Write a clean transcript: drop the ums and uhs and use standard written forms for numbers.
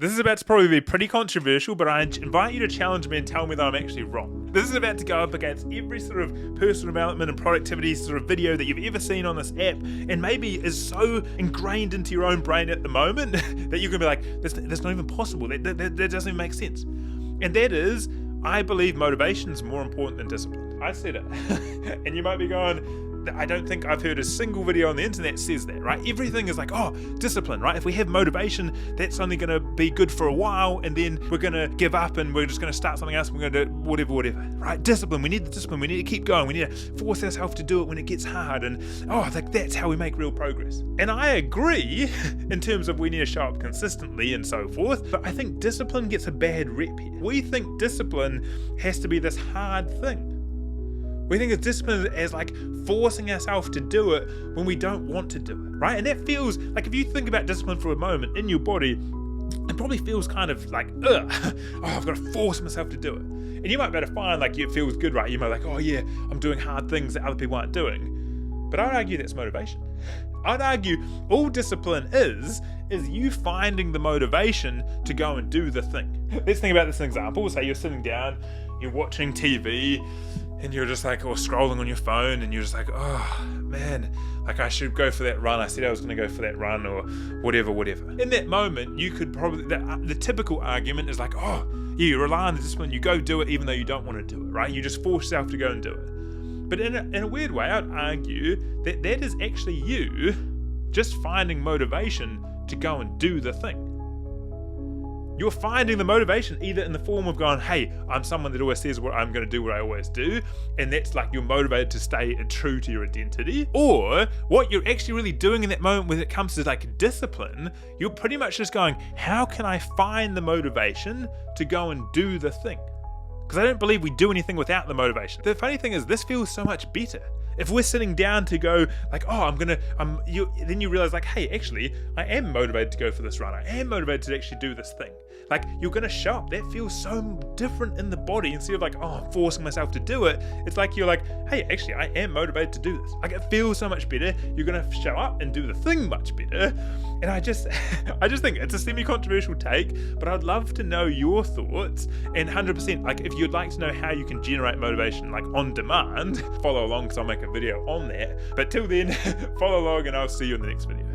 This is about to probably be pretty controversial, but I invite you to challenge me and tell me that I'm actually wrong. This is about to go up against every sort of personal development and productivity sort of video that you've ever seen on this app, and maybe is so ingrained into your own brain at the moment that you're going to be like, that's not even possible. That doesn't even make sense. And that is, I believe motivation is more important than discipline. I said it. And you might be going, I don't think I've heard a single video on the internet that says that, right? Everything is like, oh, discipline, right? If we have motivation, that's only going to be good for a while, and then we're going to give up and we're just going to start something else and we're going to do whatever, right? Discipline, we need the discipline, we need to keep going, we need to force ourselves to do it when it gets hard, and that's how we make real progress. And I agree in terms of we need to show up consistently and so forth, but I think discipline gets a bad rep here. We think discipline has to be this hard thing. We think of discipline as like forcing ourselves to do it when we don't want to do it, right? And that feels like, if you think about discipline for a moment in your body, it probably feels kind of like, I've got to force myself to do it. And you might be able to find like it feels good, right? You might be like, oh yeah, I'm doing hard things that other people aren't doing. But I'd argue that's motivation. I'd argue all discipline is you finding the motivation to go and do the thing. Let's think about this example. Say you're sitting down, you're watching TV, and you're just like, or scrolling on your phone, and you're just like, oh man, like I should go for that run. I said I was going to go for that run, or whatever. In that moment, you could probably, the typical argument is like, oh, yeah, you rely on the discipline, you go do it even though you don't want to do it, right? You just force yourself to go and do it. But in a weird way, I'd argue that is actually you just finding motivation to go and do the thing. You're finding the motivation either in the form of going, hey, I'm someone that always says I'm going to do what I always do, and that's like you're motivated to stay true to your identity, or what you're actually really doing in that moment when it comes to like discipline, you're pretty much just going, how can I find the motivation to go and do the thing? Because I don't believe we do anything without the motivation. The funny thing is, this feels so much better. If we're sitting down to go like, oh, then you realize like, hey, actually, I am motivated to go for this run. I am motivated to actually do this thing. Like, you're going to show up. That feels so different in the body. Instead of like, oh, I'm forcing myself to do it. It's like, you're like, hey, actually, I am motivated to do this. Like, it feels so much better. You're going to show up and do the thing much better. And I just think it's a semi-controversial take, but I'd love to know your thoughts. And 100%, like, if you'd like to know how you can generate motivation, like on demand, follow along because I'll make a video on that. But till then, follow along and I'll see you in the next video.